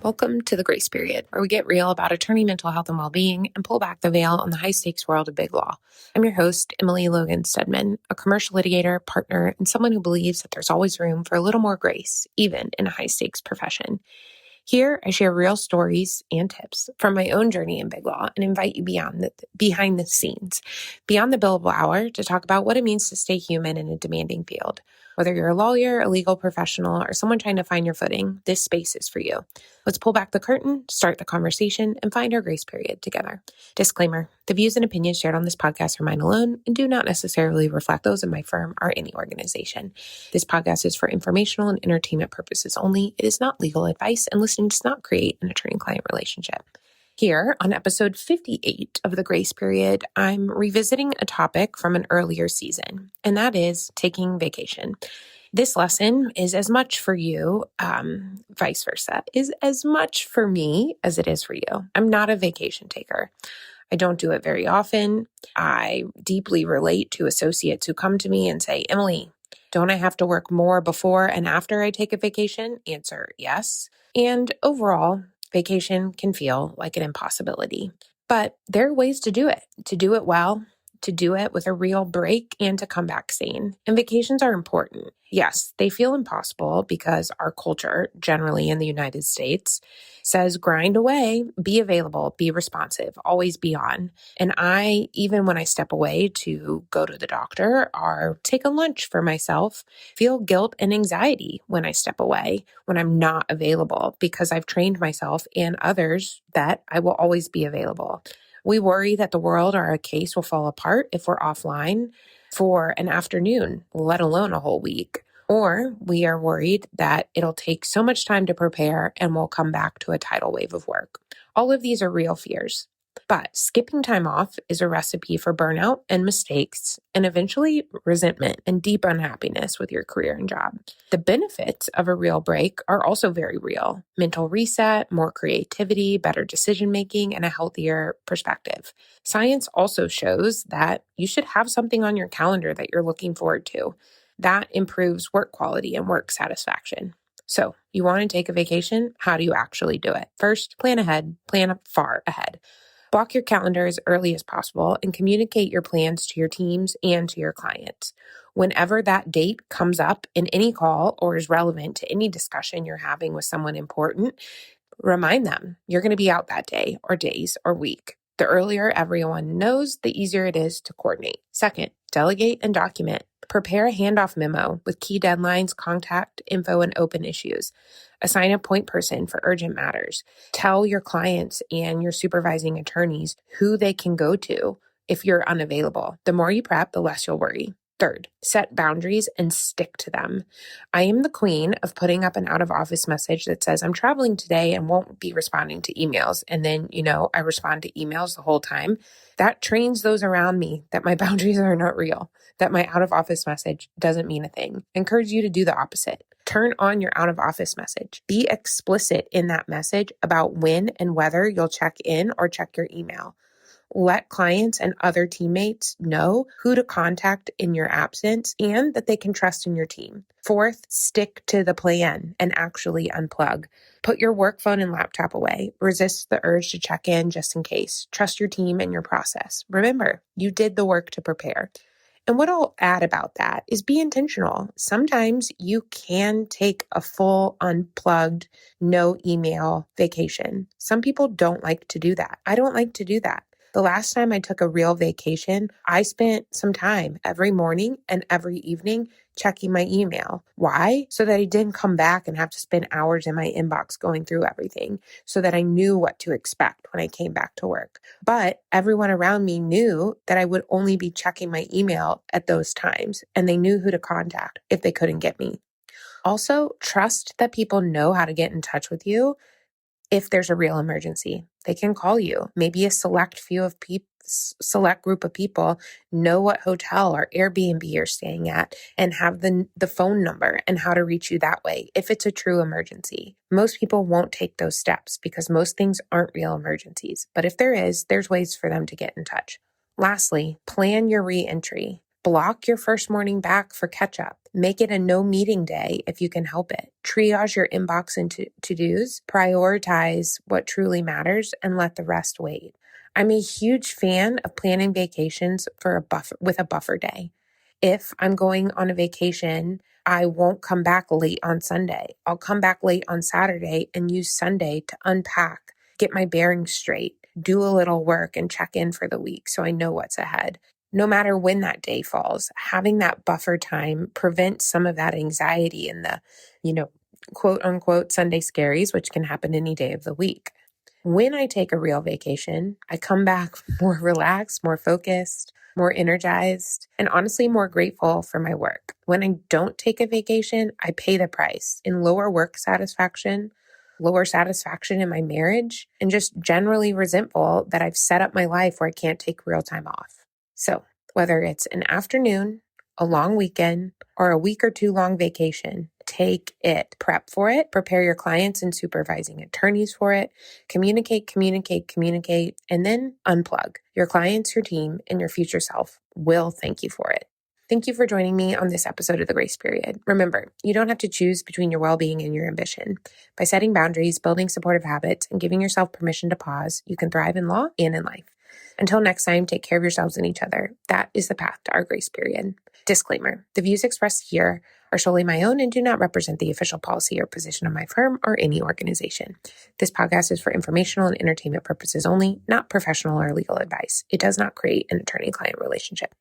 Welcome to the Grace Period, where we get real about attorney mental health and well-being and pull back the veil on the high-stakes world of big law. I'm your host, Emily Logan Stedman, a commercial litigator, partner, and someone who believes that there's always room for a little more grace, even in a high-stakes profession. Here, I share real stories and tips from my own journey in big law and invite you behind the scenes, beyond the billable hour, to talk about what it means to stay human in a demanding field. Whether you're a lawyer, a legal professional, or someone trying to find your footing, this space is for you. Let's pull back the curtain, start the conversation, and find our grace period together. Disclaimer: the views and opinions shared on this podcast are mine alone and do not necessarily reflect those of my firm or any organization. This podcast is for informational and entertainment purposes only. It is not legal advice, and listening does not create an attorney-client relationship. Here on episode 58 of the Grace Period, I'm revisiting a topic from an earlier season, and that is taking vacation. This lesson is as much for you, vice versa, is as much for me as it is for you. I'm not a vacation taker. I don't do it very often. I deeply relate to associates who come to me and say, "Emily, don't I have to work more before and after I take a vacation?" Answer: yes. And overall, vacation can feel like an impossibility. But there are ways to do it well, to do it with a real break, and to come back sane. And vacations are important. Yes, they feel impossible because our culture, generally in the United States, says grind away, be available, be responsive, always be on. And I, even when I step away to go to the doctor or take a lunch for myself, feel guilt and anxiety when I step away, when I'm not available, because I've trained myself and others that I will always be available. We worry that the world or a case will fall apart if we're offline for an afternoon, let alone a whole week. Or we are worried that it'll take so much time to prepare and we'll come back to a tidal wave of work. All of these are real fears. But skipping time off is a recipe for burnout and mistakes, and eventually resentment and deep unhappiness with your career and job. The benefits of a real break are also very real: mental reset, more creativity, better decision-making, and a healthier perspective. Science also shows that you should have something on your calendar that you're looking forward to. That improves work quality and work satisfaction. So, you want to take a vacation? How do you actually do it? First, plan ahead, plan far ahead. Block your calendar as early as possible and communicate your plans to your teams and to your clients. Whenever that date comes up in any call or is relevant to any discussion you're having with someone important, remind them you're going to be out that day or days or week. The earlier everyone knows, the easier it is to coordinate. Second, delegate and document. Prepare a handoff memo with key deadlines, contact info, and open issues. Assign a point person for urgent matters. Tell your clients and your supervising attorneys who they can go to if you're unavailable. The more you prep, the less you'll worry. Third, set boundaries and stick to them. I am the queen of putting up an out-of-office message that says, "I'm traveling today and won't be responding to emails." And then, I respond to emails the whole time. That trains those around me that my boundaries are not real, that my out-of-office message doesn't mean a thing. I encourage you to do the opposite. Turn on your out-of-office message. Be explicit in that message about when and whether you'll check in or check your email. Let clients and other teammates know who to contact in your absence and that they can trust in your team. Fourth, stick to the plan and actually unplug. Put your work phone and laptop away. Resist the urge to check in just in case. Trust your team and your process. Remember, you did the work to prepare. And what I'll add about that is be intentional. Sometimes you can take a full unplugged, no email vacation. Some people don't like to do that. I don't like to do that. The last time I took a real vacation, I spent some time every morning and every evening checking my email. Why? So that I didn't come back and have to spend hours in my inbox going through everything, so that I knew what to expect when I came back to work. But everyone around me knew that I would only be checking my email at those times, and they knew who to contact if they couldn't get me. Also, trust that people know how to get in touch with you if there's a real emergency. They can call you. Maybe a select group of people know what hotel or Airbnb you're staying at and have the phone number and how to reach you that way if it's a true emergency. Most people won't take those steps because most things aren't real emergencies. But if there is, there's ways for them to get in touch. Lastly, plan your re-entry. Block your first morning back for catch up. Make it a no meeting day if you can help it. Triage your inbox into to-dos, prioritize what truly matters, and let the rest wait. I'm a huge fan of planning vacations with a buffer day. If I'm going on a vacation, I won't come back late on Sunday. I'll come back late on Saturday and use Sunday to unpack, get my bearings straight, do a little work, and check in for the week so I know what's ahead. No matter when that day falls, having that buffer time prevents some of that anxiety and the, quote unquote Sunday scaries, which can happen any day of the week. When I take a real vacation, I come back more relaxed, more focused, more energized, and honestly more grateful for my work. When I don't take a vacation, I pay the price in lower work satisfaction, lower satisfaction in my marriage, and just generally resentful that I've set up my life where I can't take real time off. So whether it's an afternoon, a long weekend, or a week or two long vacation, take it. Prep for it. Prepare your clients and supervising attorneys for it. Communicate, and then unplug. Your clients, your team, and your future self will thank you for it. Thank you for joining me on this episode of The Grace Period. Remember, you don't have to choose between your well-being and your ambition. By setting boundaries, building supportive habits, and giving yourself permission to pause, you can thrive in law and in life. Until next time, take care of yourselves and each other. That is the path to our grace period. Disclaimer: the views expressed here are solely my own and do not represent the official policy or position of my firm or any organization. This podcast is for informational and entertainment purposes only, not professional or legal advice. It does not create an attorney-client relationship.